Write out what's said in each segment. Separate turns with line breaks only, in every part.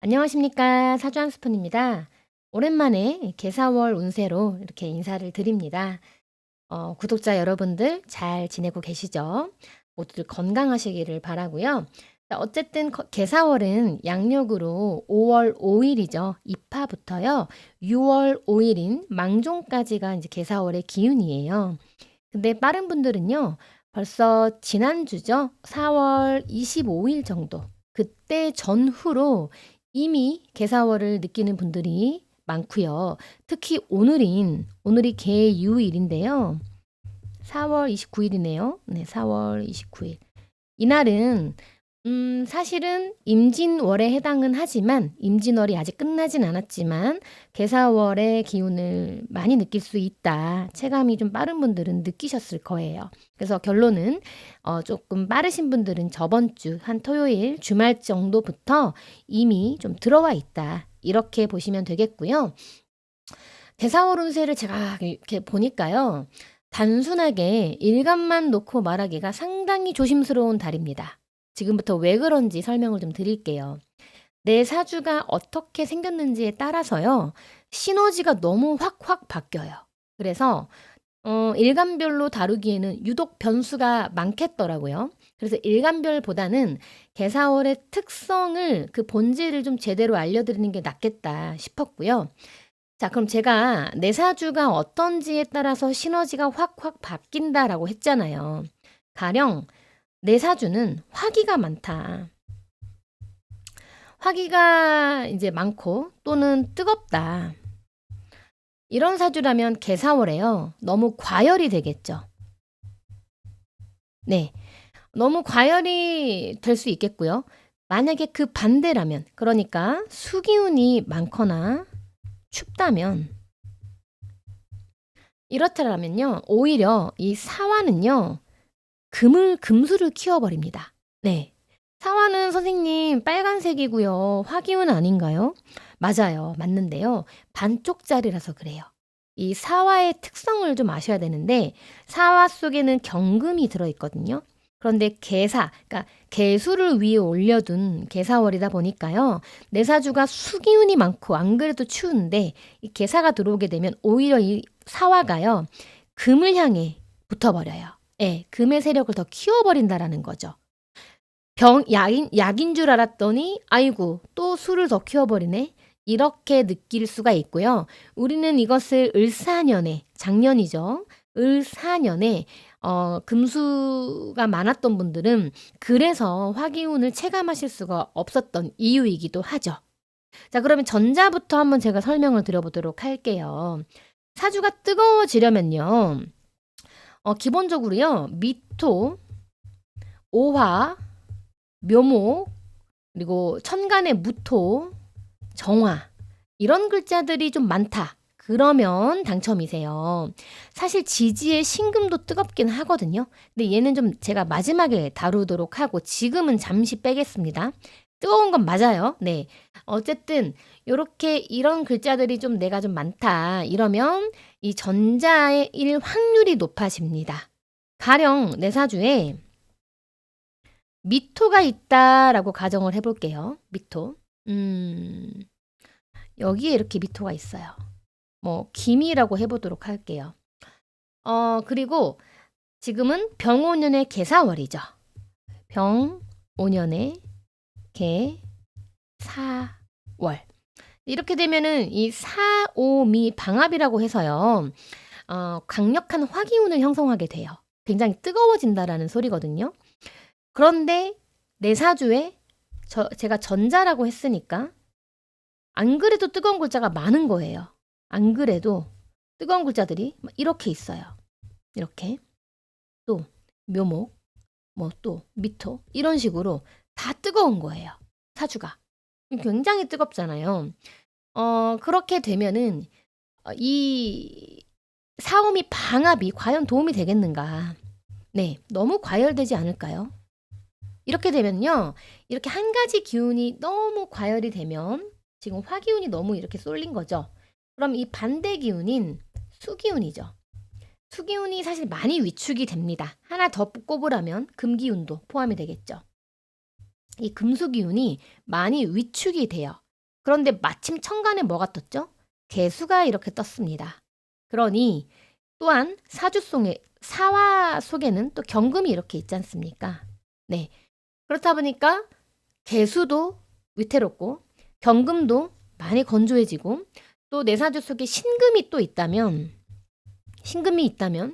안녕하십니까. 사주 한 스푼입니다. 오랜만에 개사월 운세로 이렇게 인사를 드립니다. 구독자 여러분들 잘 지내고 계시죠? 모두들 건강하시기를 바라고요. 자, 어쨌든 개사월은 양력으로 5월 5일이죠. 입하부터요. 6월 5일인 망종까지가 이제 개사월의 기운이에요. 근데 빠른 분들은요. 벌써 지난주죠. 4월 25일 정도. 그때 전후로 이미 개사월을 느끼는 분들이 많고요. 특히 오늘이 개유일인데요. 4월 29일이네요. 네, 4월 29일. 이날은 사실은 임진월에 해당은 하지만 임진월이 아직 끝나진 않았지만 개사월의 기운을 많이 느낄 수 있다. 체감이 좀 빠른 분들은 느끼셨을 거예요. 그래서 결론은 조금 빠르신 분들은 저번 주 한 토요일 주말 정도부터 이미 좀 들어와 있다. 이렇게 보시면 되겠고요. 개사월 운세를 제가 이렇게 보니까요. 단순하게 일간만 놓고 말하기가 상당히 조심스러운 달입니다. 지금부터 왜 그런지 설명을 좀 드릴게요. 내 사주가 어떻게 생겼는지에 따라서요. 시너지가 너무 확확 바뀌어요. 그래서 일간별로 다루기에는 유독 변수가 많겠더라고요. 그래서 일간별보다는 개사월의 특성을 그 본질을 좀 제대로 알려드리는 게 낫겠다 싶었고요. 자, 그럼 제가 내 사주가 어떤지에 따라서 시너지가 확확 바뀐다라고 했잖아요. 가령 내 사주는 화기가 많다. 화기가 이제 많고 또는 뜨겁다. 이런 사주라면 개사월에요. 너무 과열이 되겠죠. 네. 너무 과열이 될 수 있겠고요. 만약에 그 반대라면, 그러니까 수기운이 많거나 춥다면, 이렇다라면요. 오히려 이 사화는요. 금수를 키워버립니다. 네. 사화는 선생님 빨간색이고요. 화기운 아닌가요? 맞아요. 맞는데요. 반쪽짜리라서 그래요. 이 사화의 특성을 좀 아셔야 되는데 사화 속에는 경금이 들어있거든요. 그런데 그러니까 개수를 위에 올려둔 개사월이다 보니까요. 내 사주가 수기운이 많고 안 그래도 추운데 이 개사가 들어오게 되면 오히려 이 사화가요. 금을 향해 붙어버려요. 예, 금의 세력을 더 키워버린다라는 거죠. 약인 줄 알았더니 아이고 또 술을 더 키워버리네. 이렇게 느낄 수가 있고요. 우리는 이것을 을사년에 작년이죠. 을사년에 금수가 많았던 분들은 그래서 화기운을 체감하실 수가 없었던 이유이기도 하죠. 자, 그러면 전자부터 한번 제가 설명을 드려보도록 할게요. 사주가 뜨거워지려면요. 기본적으로요. 미토, 오화, 묘목, 그리고 천간의 무토, 정화 이런 글자들이 좀 많다. 그러면 당첨이세요. 사실 지지의 신금도 뜨겁긴 하거든요. 근데 얘는 좀 제가 마지막에 다루도록 하고 지금은 잠시 빼겠습니다. 뜨거운 건 맞아요. 네. 어쨌든 요렇게 이런 글자들이 좀 내가 좀 많다. 이러면 이 전자의 일 확률이 높아집니다. 가령 내 사주에 미토가 있다라고 가정을 해볼게요. 미토. 여기에 이렇게 미토가 있어요. 뭐 김이라고 해보도록 할게요. 그리고 지금은 병오년의 개사월이죠. 병오년의 개사월. 이렇게 되면은 이 사오미 방합이라고 해서요. 강력한 화기운을 형성하게 돼요. 굉장히 뜨거워진다라는 소리거든요. 그런데 내 사주에 제가 전자라고 했으니까 안 그래도 뜨거운 글자가 많은 거예요. 안 그래도 뜨거운 글자들이 이렇게 있어요. 이렇게 또 묘목, 뭐 또 미토 이런 식으로 다 뜨거운 거예요. 사주가 굉장히 뜨겁잖아요. 그렇게 되면은 이 사오미 방합이 과연 도움이 되겠는가? 네, 너무 과열되지 않을까요? 이렇게 되면요. 이렇게 한 가지 기운이 너무 과열이 되면 지금 화기운이 너무 이렇게 쏠린 거죠. 그럼 이 반대 기운인 수기운이죠. 수기운이 사실 많이 위축이 됩니다. 하나 더 꼽으라면 금기운도 포함이 되겠죠. 이 금수기운이 많이 위축이 돼요. 그런데 마침 천간에 뭐가 떴죠? 개수가 이렇게 떴습니다. 그러니 또한 사화 속에는 또 경금이 이렇게 있지 않습니까? 네. 그렇다 보니까 개수도 위태롭고 경금도 많이 건조해지고 또 내 사주 속에 신금이 있다면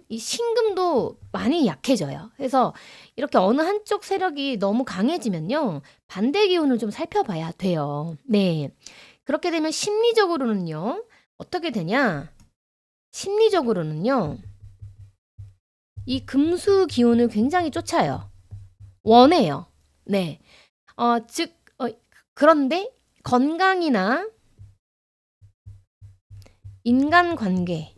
이 신금도 많이 약해져요. 그래서 이렇게 어느 한쪽 세력이 너무 강해지면요. 반대 기운을 좀 살펴봐야 돼요. 네. 그렇게 되면 심리적으로는요. 어떻게 되냐? 심리적으로는요. 이 금수 기운을 굉장히 쫓아요. 원해요. 네. 즉 그런데 건강이나 인간관계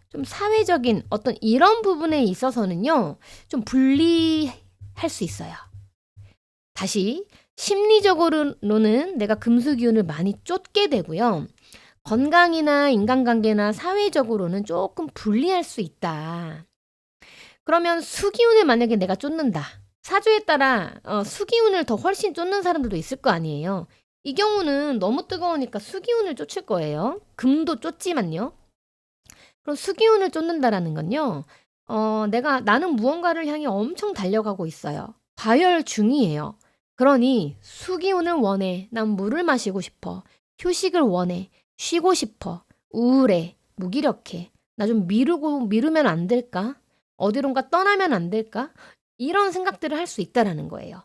좀 사회적인 어떤 이런 부분에 있어서는요. 좀 불리할 수 있어요. 다시 심리적으로는 내가 금수 기운을 많이 쫓게 되고요. 건강이나 인간관계나 사회적으로는 조금 불리할 수 있다. 그러면 수기운을 만약에 내가 쫓는다. 사주에 따라 수기운을 더 훨씬 쫓는 사람들도 있을 거 아니에요. 이 경우는 너무 뜨거우니까 수기운을 쫓을 거예요. 금도 쫓지만요. 그럼 수기운을 쫓는다라는 건요. 나는 무언가를 향해 엄청 달려가고 있어요. 과열 중이에요. 그러니 수기운을 원해. 난 물을 마시고 싶어. 휴식을 원해. 쉬고 싶어. 우울해. 무기력해. 나 좀 미루면 안 될까? 어디론가 떠나면 안 될까? 이런 생각들을 할 수 있다라는 거예요.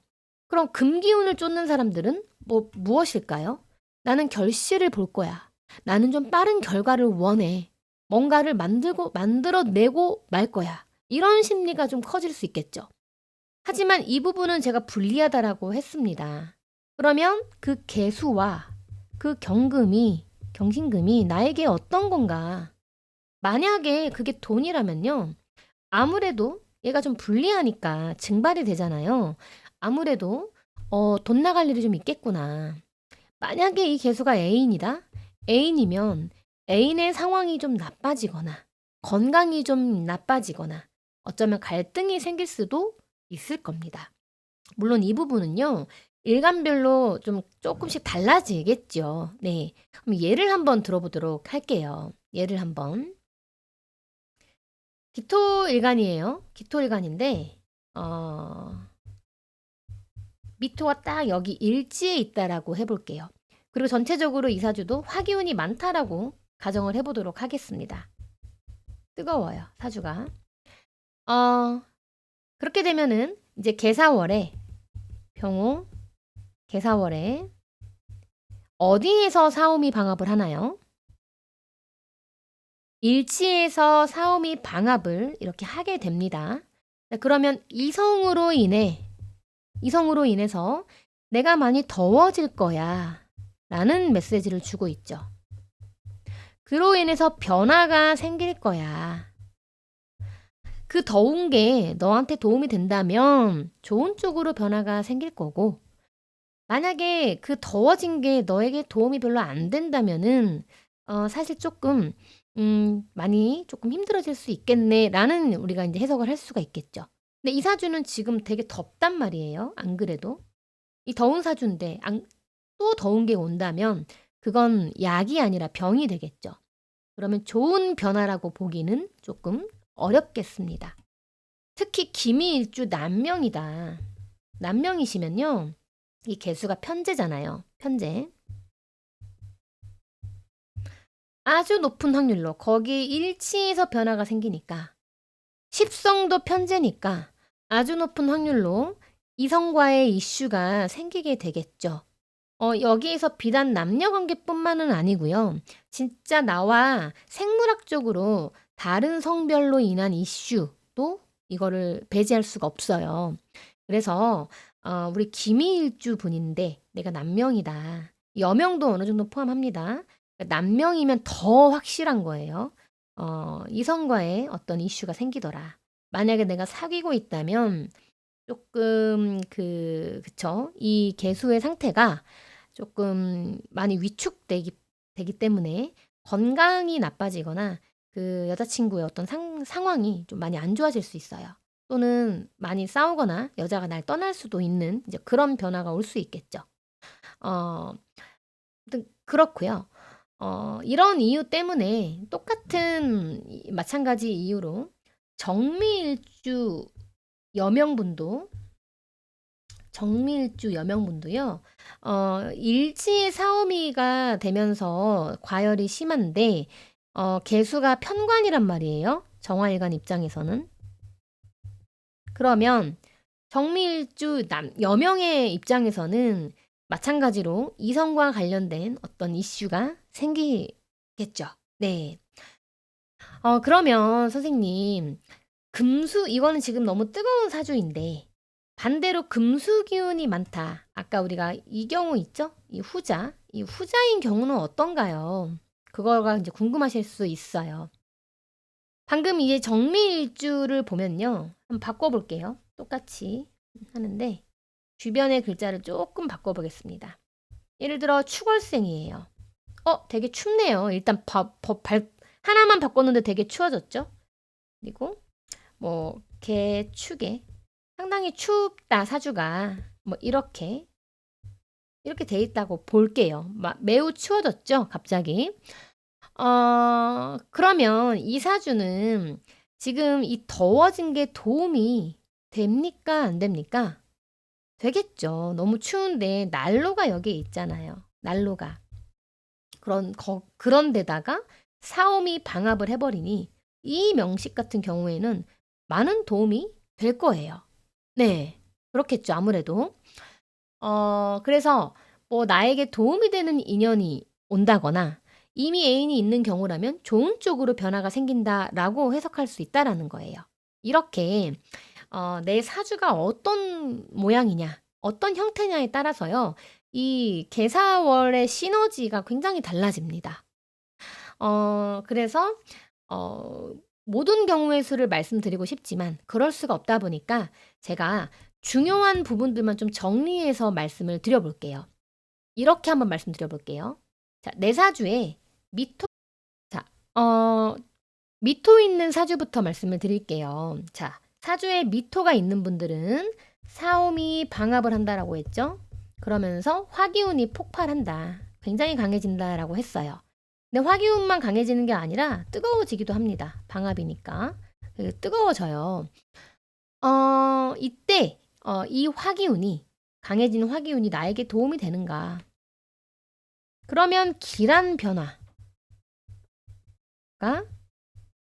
그럼 금기운을 쫓는 사람들은 무엇일까요? 나는 결실을 볼 거야. 나는 좀 빠른 결과를 원해. 뭔가를 만들어내고 말 거야. 이런 심리가 좀 커질 수 있겠죠. 하지만 이 부분은 제가 불리하다라고 했습니다. 그러면 그 개수와 그 경신금이 나에게 어떤 건가? 만약에 그게 돈이라면요. 아무래도 얘가 좀 불리하니까 증발이 되잖아요. 아무래도 돈 나갈 일이 좀 있겠구나. 만약에 이 개수가 애인이다? 애인이면 애인의 상황이 좀 나빠지거나 건강이 좀 나빠지거나 어쩌면 갈등이 생길 수도 있을 겁니다. 물론 이 부분은요. 일간별로 좀 조금씩 달라지겠죠. 네. 그럼 예를 한번 들어보도록 할게요. 예를 한번. 기토일간이에요. 기토일간인데 미토가 딱 여기 일지에 있다라고 해볼게요. 그리고 전체적으로 이 사주도 화기운이 많다라고 가정을 해보도록 하겠습니다. 뜨거워요, 사주가. 그렇게 되면은 이제 개사월에 병호 개사월에 어디에서 사오미 방합을 하나요? 일지에서 사오미 방합을 이렇게 하게 됩니다. 그러면 이성으로 인해서 내가 많이 더워질 거야 라는 메시지를 주고 있죠. 그로 인해서 변화가 생길 거야. 그 더운 게 너한테 도움이 된다면 좋은 쪽으로 변화가 생길 거고, 만약에 그 더워진 게 너에게 도움이 별로 안 된다면은 사실 조금 많이 조금 힘들어질 수 있겠네라는 우리가 이제 해석을 할 수가 있겠죠. 근데 이 사주는 지금 되게 덥단 말이에요. 안 그래도 이 더운 사주인데 또 더운 게 온다면 그건 약이 아니라 병이 되겠죠. 그러면 좋은 변화라고 보기는 조금 어렵겠습니다. 특히 기미일주 남명이다. 남명이시면요. 이 개수가 편제잖아요. 편제. 아주 높은 확률로 거기 일치에서 변화가 생기니까 십성도 편제니까 아주 높은 확률로 이성과의 이슈가 생기게 되겠죠. 여기에서 비단 남녀 관계뿐만은 아니고요. 진짜 나와 생물학적으로 다른 성별로 인한 이슈도 이거를 배제할 수가 없어요. 그래서 우리 김희일주 분인데 내가 남명이다. 여명도 어느 정도 포함합니다. 남명이면 더 확실한 거예요. 이성과의 어떤 이슈가 생기더라. 만약에 내가 사귀고 있다면 조금 그쵸. 이 개수의 상태가 조금 많이 위축되기 때문에 건강이 나빠지거나 그 여자친구의 어떤 상황이 좀 많이 안 좋아질 수 있어요. 또는 많이 싸우거나 여자가 날 떠날 수도 있는 이제 그런 변화가 올 수 있겠죠. 아무튼 그렇고요. 이런 이유 때문에 똑같은 마찬가지 이유로 정미일주 여명분도 정미일주 여명분도요. 일지의 사오미가 되면서 과열이 심한데 개수가 편관이란 말이에요. 정화일간 입장에서는. 그러면 정미일주 여명의 입장에서는 마찬가지로 이성과 관련된 어떤 이슈가 생기겠죠. 네. 그러면 선생님, 이거는 지금 너무 뜨거운 사주인데, 반대로 금수 기운이 많다. 아까 우리가 이 경우 있죠? 이 후자인 경우는 어떤가요? 그거가 이제 궁금하실 수 있어요. 방금 이제 정미일주를 보면요. 한번 바꿔볼게요. 똑같이 하는데, 주변의 글자를 조금 바꿔보겠습니다. 예를 들어, 축월생이에요. 되게 춥네요. 일단 하나만 바꿨는데 되게 추워졌죠? 그리고 개축에 상당히 춥다 사주가 이렇게 돼 있다고 볼게요. 매우 추워졌죠? 갑자기. 그러면 이 사주는 지금 이 더워진 게 도움이 됩니까? 안 됩니까? 되겠죠. 너무 추운데 난로가 여기에 있잖아요. 난로가. 그런 데다가 사오미 방압을 해버리니 이 명식 같은 경우에는 많은 도움이 될 거예요. 네. 그렇겠죠. 아무래도. 그래서 나에게 도움이 되는 인연이 온다거나 이미 애인이 있는 경우라면 좋은 쪽으로 변화가 생긴다라고 해석할 수 있다라는 거예요. 이렇게 내 사주가 어떤 모양이냐, 어떤 형태냐에 따라서요. 이 개사월의 시너지가 굉장히 달라집니다. 그래서 모든 경우의 수를 말씀드리고 싶지만 그럴 수가 없다 보니까 제가 중요한 부분들만 좀 정리해서 말씀을 드려볼게요. 이렇게 한번 말씀드려볼게요. 자, 내 사주에 미토 있는 사주부터 말씀을 드릴게요. 자, 사주에 미토가 있는 분들은 사오미 방압을 한다라고 했죠. 그러면서 화기운이 폭발한다. 굉장히 강해진다라고 했어요. 근데 화기운만 강해지는 게 아니라 뜨거워지기도 합니다. 방압이니까. 뜨거워져요. 이때 이 강해지는 화기운이 나에게 도움이 되는가? 그러면 길한 변화가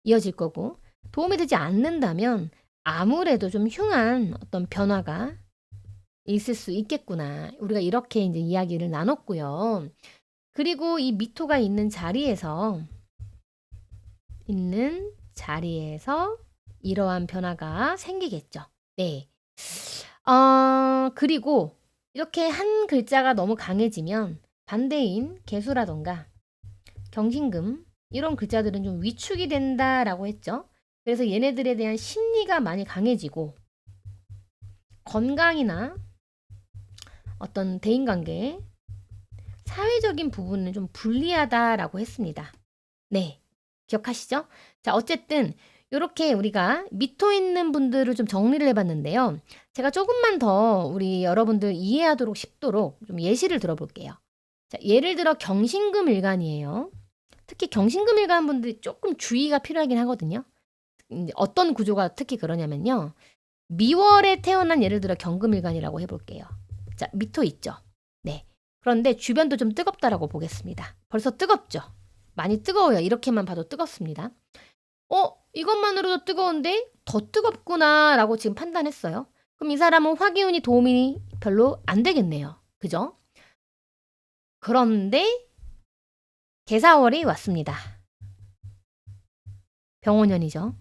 이어질 거고, 도움이 되지 않는다면 아무래도 좀 흉한 어떤 변화가 있을 수 있겠구나. 우리가 이렇게 이제 이야기를 나눴고요. 그리고 이 미토가 있는 자리에서 이러한 변화가 생기겠죠. 네. 그리고 이렇게 한 글자가 너무 강해지면 반대인 개수라던가 경신금 이런 글자들은 좀 위축이 된다라고 했죠. 그래서 얘네들에 대한 심리가 많이 강해지고 건강이나 어떤 대인관계, 사회적인 부분은 좀 불리하다라고 했습니다. 네, 기억하시죠? 자, 어쨌든 이렇게 우리가 미토 있는 분들을 좀 정리를 해봤는데요. 제가 조금만 더 우리 여러분들 이해하도록 쉽도록 좀 예시를 들어볼게요. 자, 예를 들어 경신금 일간이에요. 특히 경신금 일간 분들이 조금 주의가 필요하긴 하거든요. 어떤 구조가 특히 그러냐면요. 미월에 태어난 예를 들어 경금일간이라고 해볼게요. 자, 미토 있죠? 네. 그런데 주변도 좀 뜨겁다라고 보겠습니다. 벌써 뜨겁죠? 많이 뜨거워요. 이렇게만 봐도 뜨겁습니다. 이것만으로도 뜨거운데 더 뜨겁구나라고 지금 판단했어요. 그럼 이 사람은 화기운이 도움이 별로 안 되겠네요. 그죠? 그런데 개사월이 왔습니다. 병원년이죠.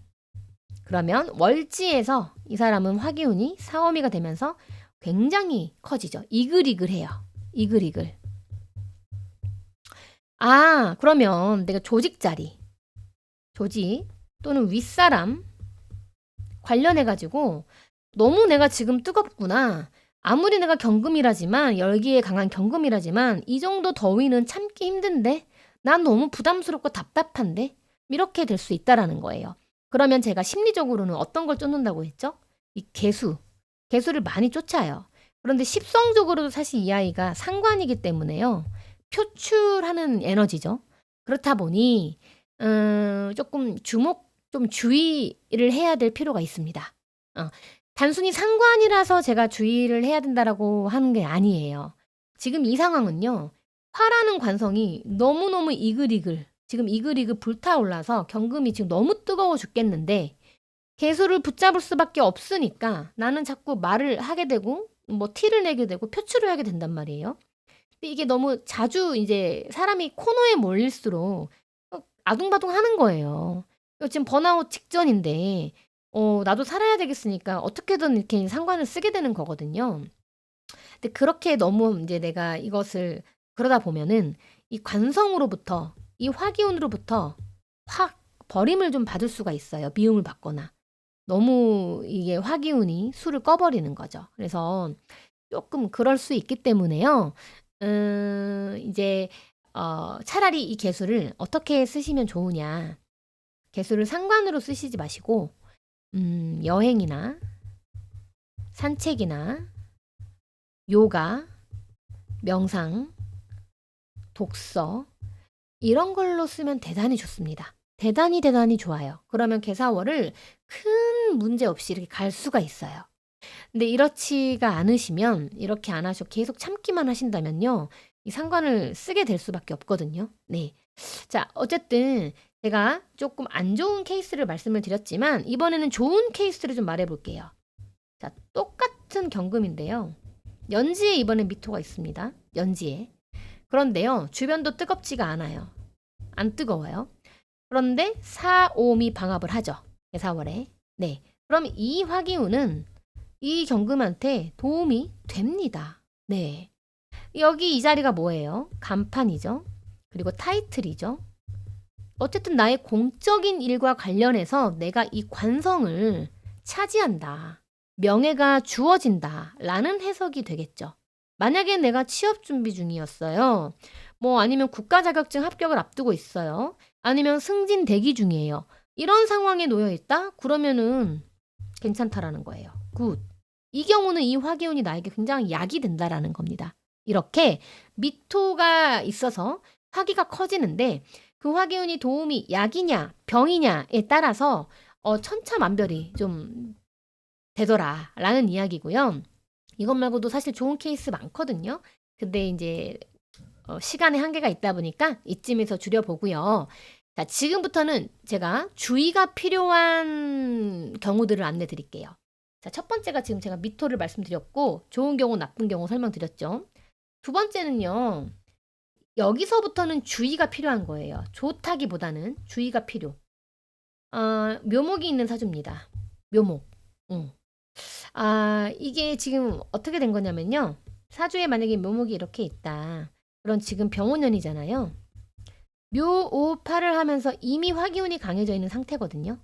그러면 월지에서 이 사람은 화기운이 사오미가 되면서 굉장히 커지죠. 이글이글해요. 이글이글. 그러면 내가 조직 또는 윗사람 관련해가지고 너무 내가 지금 뜨겁구나. 아무리 내가 경금이라지만 열기에 강한 경금이라지만 이 정도 더위는 참기 힘든데 난 너무 부담스럽고 답답한데 이렇게 될 수 있다라는 거예요. 그러면 제가 심리적으로는 어떤 걸 쫓는다고 했죠? 이 개수를 많이 쫓아요. 그런데 십성적으로도 사실 이 아이가 상관이기 때문에요. 표출하는 에너지죠. 그렇다 보니 조금 좀 주의를 해야 될 필요가 있습니다. 단순히 상관이라서 제가 주의를 해야 된다라고 하는 게 아니에요. 지금 이 상황은요. 화라는 관성이 너무너무 이글이글 지금 이글이글 불타올라서 경금이 지금 너무 뜨거워 죽겠는데 개수를 붙잡을 수밖에 없으니까 나는 자꾸 말을 하게 되고 뭐 티를 내게 되고 표출을 하게 된단 말이에요. 근데 이게 너무 자주 이제 사람이 코너에 몰릴수록 아둥바둥하는 거예요. 지금 번아웃 직전인데 나도 살아야 되겠으니까 어떻게든 이렇게 상관을 쓰게 되는 거거든요. 근데 그렇게 너무 이제 내가 이것을 그러다 보면은 이 관성으로부터 이 화기운으로부터 확 버림을 좀 받을 수가 있어요. 미움을 받거나. 너무 이게 화기운이 술을 꺼버리는 거죠. 그래서 조금 그럴 수 있기 때문에요. 이제 차라리 이 개수를 어떻게 쓰시면 좋으냐. 개수를 상관으로 쓰시지 마시고 여행이나 산책이나 요가, 명상, 독서 이런 걸로 쓰면 대단히 좋습니다. 대단히 좋아요. 그러면 개사월을 큰 문제 없이 이렇게 갈 수가 있어요. 근데 이렇지가 않으시면 이렇게 안 하시고 계속 참기만 하신다면요. 이 상관을 쓰게 될 수밖에 없거든요. 네. 자, 어쨌든 제가 조금 안 좋은 케이스를 말씀을 드렸지만 이번에는 좋은 케이스를 좀 말해 볼게요. 자, 똑같은 경금인데요. 연지에 이번엔 미토가 있습니다. 연지에. 그런데요. 주변도 뜨겁지가 않아요. 안 뜨거워요. 그런데 4, 5미 방합을 하죠. 개사월에. 네. 그럼 이 화기운은 이 경금한테 도움이 됩니다. 네. 여기 이 자리가 뭐예요? 간판이죠. 그리고 타이틀이죠. 어쨌든 나의 공적인 일과 관련해서 내가 이 관성을 차지한다. 명예가 주어진다. 라는 해석이 되겠죠. 만약에 내가 취업 준비 중이었어요. 뭐 아니면 국가 자격증 합격을 앞두고 있어요. 아니면 승진 대기 중이에요. 이런 상황에 놓여 있다? 그러면은 괜찮다라는 거예요. 굿. 이 경우는 이 화기운이 나에게 굉장히 약이 된다라는 겁니다. 이렇게 미토가 있어서 화기가 커지는데 그 화기운이 도움이 약이냐 병이냐에 따라서 천차만별이 좀 되더라라는 이야기고요. 이것 말고도 사실 좋은 케이스 많거든요. 근데 이제 시간의 한계가 있다 보니까 이쯤에서 줄여보고요. 자, 지금부터는 제가 주의가 필요한 경우들을 안내 드릴게요. 자, 첫 번째가 지금 제가 미토를 말씀드렸고 좋은 경우 나쁜 경우 설명드렸죠. 두 번째는요. 여기서부터는 주의가 필요한 거예요. 좋다기보다는 주의가 필요. 묘목이 있는 사주입니다. 묘목. 이게 지금 어떻게 된 거냐면요. 사주에 만약에 묘목이 이렇게 있다. 그럼 지금 병원년이잖아요. 묘오파를 하면서 이미 화기운이 강해져 있는 상태거든요.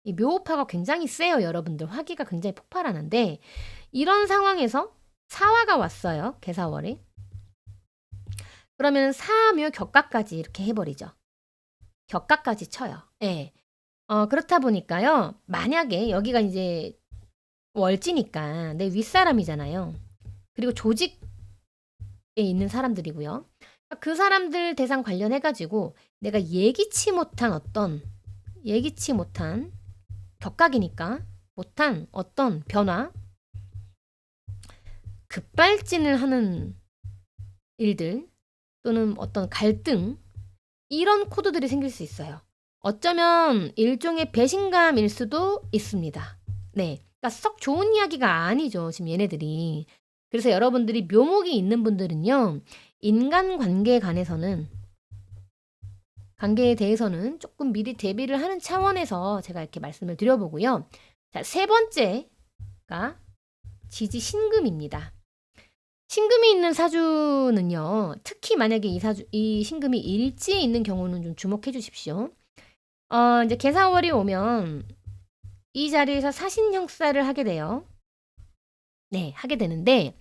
이 묘오파가 굉장히 세요, 여러분들. 화기가 굉장히 폭발하는데 이런 상황에서 사화가 왔어요, 개사월에. 그러면 사묘 격가까지 이렇게 해버리죠. 격가까지 쳐요. 예. 그렇다 보니까요. 만약에 여기가 이제 월지니까 내 윗사람이잖아요. 그리고 조직에 있는 사람들이고요. 그 사람들 대상 관련해가지고 내가 예기치 못한 격각이니까 못한 어떤 변화, 급발진을 하는 일들 또는 어떤 갈등 이런 코드들이 생길 수 있어요. 어쩌면 일종의 배신감일 수도 있습니다. 네. 그러니까 썩 좋은 이야기가 아니죠. 지금 얘네들이. 그래서 여러분들이 묘목이 있는 분들은요. 인간관계에 대해서는 조금 미리 대비를 하는 차원에서 제가 이렇게 말씀을 드려보고요. 자, 세 번째가 지지 신금입니다. 신금이 있는 사주는요. 특히 만약에 이 신금이 일지에 있는 경우는 좀 주목해 주십시오. 이제 개사월이 오면 이 자리에서 사신형사를 하게 돼요. 네, 하게 되는데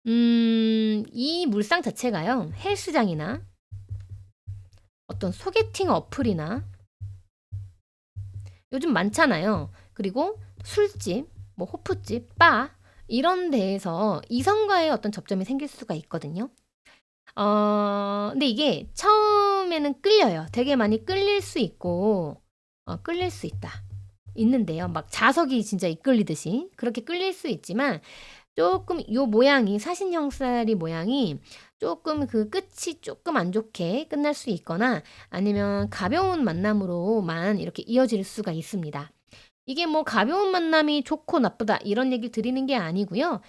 이 물상 자체가요. 헬스장이나 어떤 소개팅 어플이나 요즘 많잖아요. 그리고 술집, 뭐 호프집, 바 이런 데에서 이성과의 어떤 접점이 생길 수가 있거든요. 근데 이게 처음에는 끌려요. 되게 많이 끌릴 수 있고, 끌릴 수 있다. 있는데요. 막 자석이 진짜 이끌리듯이 그렇게 끌릴 수 있지만 조금 요 모양이 사신형살이 모양이 조금 그 끝이 조금 안 좋게 끝날 수 있거나 아니면 가벼운 만남으로만 이렇게 이어질 수가 있습니다. 이게 뭐 가벼운 만남이 좋고 나쁘다 이런 얘기 드리는 게 아니고요.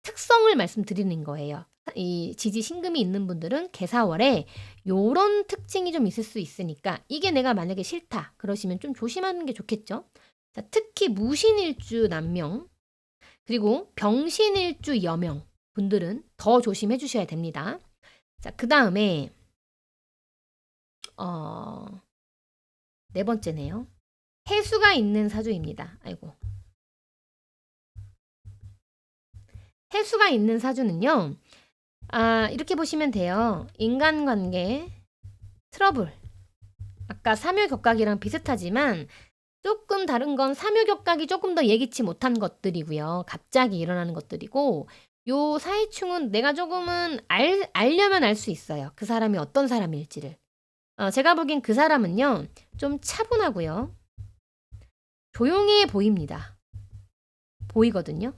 특성을 말씀드리는 거예요. 이 지지 신금이 있는 분들은 개사월에 요런 특징이 좀 있을 수 있으니까 이게 내가 만약에 싫다 그러시면 좀 조심하는 게 좋겠죠. 자, 특히 무신일주 남명 그리고 병신일주 여명 분들은 더 조심해 주셔야 됩니다. 자, 그 다음에 네 번째네요. 해수가 있는 사주입니다. 아이고. 해수가 있는 사주는요. 이렇게 보시면 돼요. 인간관계, 트러블. 아까 삼요격각이랑 비슷하지만 조금 다른 건 삼요격각이 조금 더 예기치 못한 것들이고요. 갑자기 일어나는 것들이고 요 사이충은 내가 조금은 알려면 알 수 있어요. 그 사람이 어떤 사람일지를. 제가 보기엔 그 사람은요. 좀 차분하고요. 조용해 보입니다. 보이거든요.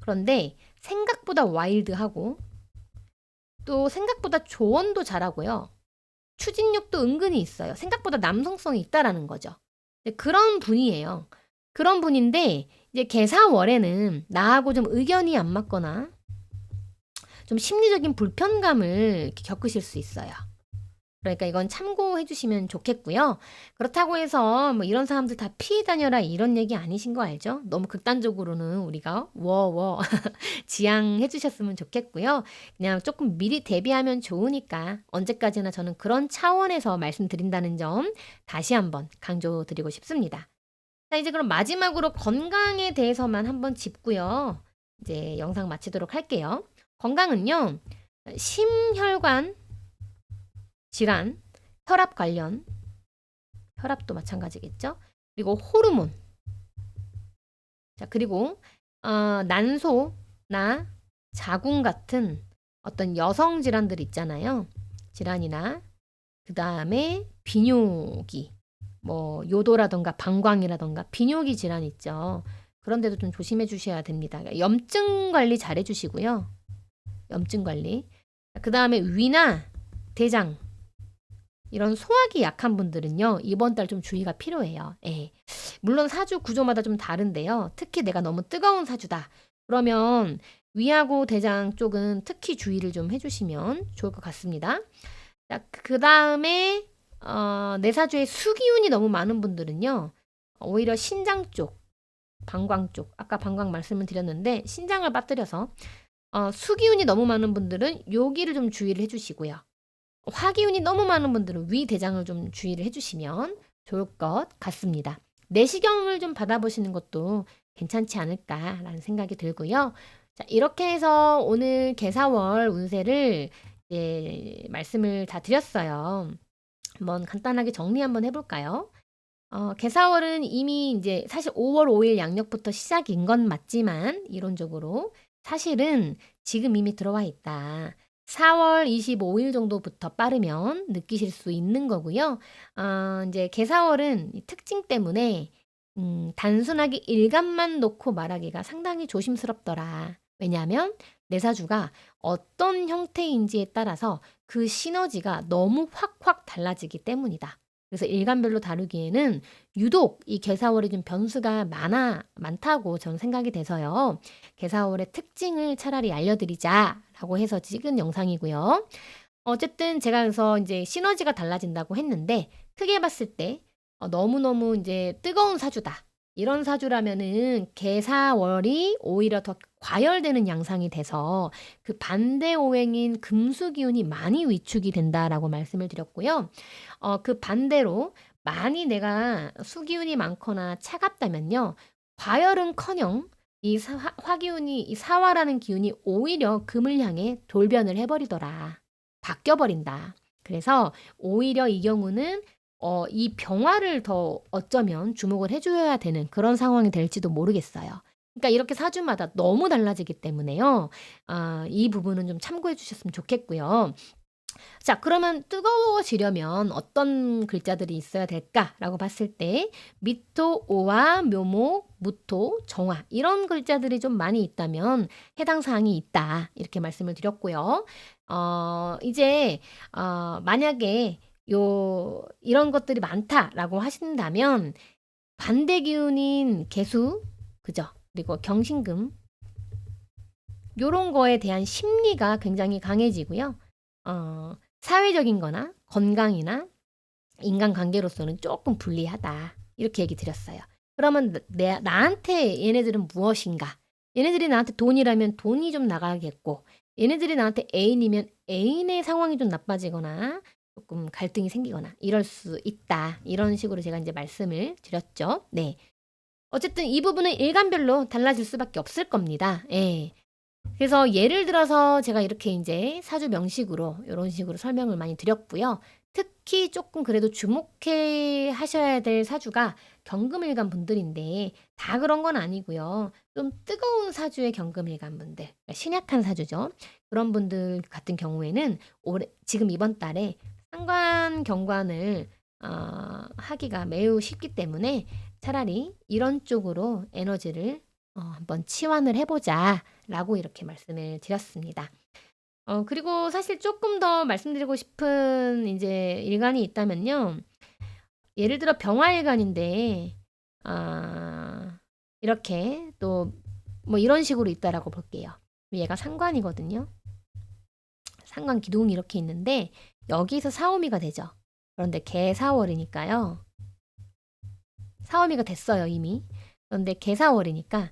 그런데 생각보다 와일드하고 또 생각보다 조언도 잘하고요. 추진력도 은근히 있어요. 생각보다 남성성이 있다라는 거죠. 그런 분이에요. 그런 분인데 이제 개사월에는 나하고 좀 의견이 안 맞거나 좀 심리적인 불편감을 겪으실 수 있어요. 그러니까 이건 참고해 주시면 좋겠고요. 그렇다고 해서 뭐 이런 사람들 다 피해 다녀라 이런 얘기 아니신 거 알죠? 너무 극단적으로는 우리가 워워 지양해 주셨으면 좋겠고요. 그냥 조금 미리 대비하면 좋으니까 언제까지나 저는 그런 차원에서 말씀드린다는 점 다시 한번 강조드리고 싶습니다. 자, 이제 그럼 마지막으로 건강에 대해서만 한번 짚고요. 이제 영상 마치도록 할게요. 건강은요. 심혈관 질환, 혈압 관련, 혈압도 마찬가지겠죠. 그리고 호르몬. 자, 그리고 난소나 자궁 같은 어떤 여성 질환들 있잖아요. 질환이나 그 다음에 비뇨기, 뭐 요도라던가 방광이라던가 비뇨기 질환 있죠. 그런데도 좀 조심해 주셔야 됩니다. 염증 관리 잘 해주시고요. 염증 관리. 그 다음에 위나 대장 이런 소화기 약한 분들은요. 이번 달 좀 주의가 필요해요. 예. 물론 사주 구조마다 좀 다른데요. 특히 내가 너무 뜨거운 사주다. 그러면 위하고 대장 쪽은 특히 주의를 좀 해주시면 좋을 것 같습니다. 자, 그 다음에 내 사주에 수기운이 너무 많은 분들은요. 오히려 신장 쪽, 방광 쪽, 아까 방광 말씀을 드렸는데 신장을 빠뜨려서 수기운이 너무 많은 분들은 여기를 좀 주의를 해주시고요. 화기운이 너무 많은 분들은 위 대장을 좀 주의를 해주시면 좋을 것 같습니다. 내시경을 좀 받아보시는 것도 괜찮지 않을까라는 생각이 들고요. 자, 이렇게 해서 오늘 개사월 운세를 말씀을 다 드렸어요. 한번 간단하게 정리 한번 해볼까요? 개사월은 이미 이제 사실 5월 5일 양력부터 시작인 건 맞지만 이론적으로 사실은 지금 이미 들어와 있다. 4월 25일 정도부터 빠르면 느끼실 수 있는 거고요. 이제 개사월은 이 특징 때문에 단순하게 일간만 놓고 말하기가 상당히 조심스럽더라. 왜냐하면 내 사주가 어떤 형태인지에 따라서 그 시너지가 너무 확확 달라지기 때문이다. 그래서 일간별로 다루기에는 유독 이 개사월이 좀 변수가 많다고 저는 생각이 돼서요. 개사월의 특징을 차라리 알려드리자라고 해서 찍은 영상이고요. 어쨌든 제가 그래서 이제 시너지가 달라진다고 했는데 크게 봤을 때 너무너무 이제 뜨거운 사주다. 이런 사주라면은 개사월이 오히려 더 과열되는 양상이 돼서 그 반대 오행인 금수 기운이 많이 위축이 된다라고 말씀을 드렸고요. 그 반대로 많이 내가 수기운이 많거나 차갑다면요. 과열은커녕 이 화기운이 이 사화라는 기운이 오히려 금을 향해 돌변을 해버리더라. 바뀌어버린다. 그래서 오히려 이 경우는 이 병화를 더 어쩌면 주목을 해줘야 되는 그런 상황이 될지도 모르겠어요. 그러니까 이렇게 사주마다 너무 달라지기 때문에요. 이 부분은 좀 참고해 주셨으면 좋겠고요. 자, 그러면 뜨거워지려면 어떤 글자들이 있어야 될까라고 봤을 때 미토, 오와, 묘목, 무토, 정화 이런 글자들이 좀 많이 있다면 해당 사항이 있다. 이렇게 말씀을 드렸고요. 이제 만약에 이런 것들이 많다라고 하신다면 반대 기운인 개수, 그죠? 그리고 경신금 요런 거에 대한 심리가 굉장히 강해지고요. 사회적인 거나 건강이나 인간관계로서는 조금 불리하다. 이렇게 얘기 드렸어요. 그러면 나한테 얘네들은 무엇인가? 얘네들이 나한테 돈이라면 돈이 좀 나가겠고, 얘네들이 나한테 애인이면 애인의 상황이 좀 나빠지거나 조금 갈등이 생기거나 이럴 수 있다. 이런 식으로 제가 이제 말씀을 드렸죠. 네. 어쨌든 이 부분은 일간별로 달라질 수밖에 없을 겁니다. 예. 그래서 예를 들어서 제가 이렇게 이제 사주 명식으로 이런 식으로 설명을 많이 드렸고요. 특히 조금 그래도 주목해 하셔야 될 사주가 경금일간 분들인데 다 그런 건 아니고요. 좀 뜨거운 사주의 경금일간 분들, 그러니까 신약한 사주죠. 그런 분들 같은 경우에는 지금 이번 달에 상관 경관을 하기가 매우 쉽기 때문에 차라리 이런 쪽으로 에너지를 한번 치환을 해보자라고 이렇게 말씀을 드렸습니다. 그리고 사실 조금 더 말씀드리고 싶은 이제 일간이 있다면요. 예를 들어 병화일간인데 이렇게 또 뭐 이런 식으로 있다라고 볼게요. 얘가 상관이거든요. 상관 기둥이 이렇게 있는데 여기서 사오미가 되죠. 그런데 개사월이니까요. 사오미가 됐어요 이미. 그런데 개사월이니까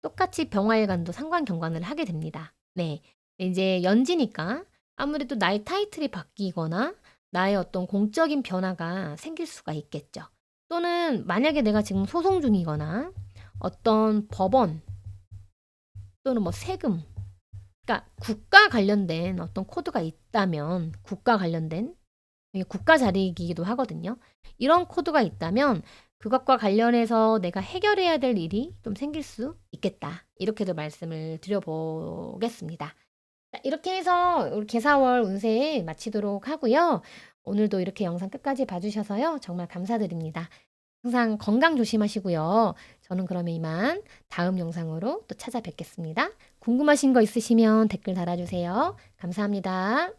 똑같이 병화일간도 상관 경관을 하게 됩니다. 네. 이제 연지니까 아무래도 나의 타이틀이 바뀌거나 나의 어떤 공적인 변화가 생길 수가 있겠죠. 또는 만약에 내가 지금 소송 중이거나 어떤 법원 또는 뭐 세금, 그러니까 국가 관련된 어떤 코드가 있다면 국가 관련된 이게 국가 자리이기도 하거든요. 이런 코드가 있다면 그것과 관련해서 내가 해결해야 될 일이 좀 생길 수 있겠다. 이렇게도 말씀을 드려보겠습니다. 자, 이렇게 해서 우리 개사월 운세 마치도록 하고요. 오늘도 이렇게 영상 끝까지 봐주셔서요. 정말 감사드립니다. 항상 건강 조심하시고요. 저는 그러면 이만 다음 영상으로 또 찾아뵙겠습니다. 궁금하신 거 있으시면 댓글 달아주세요. 감사합니다.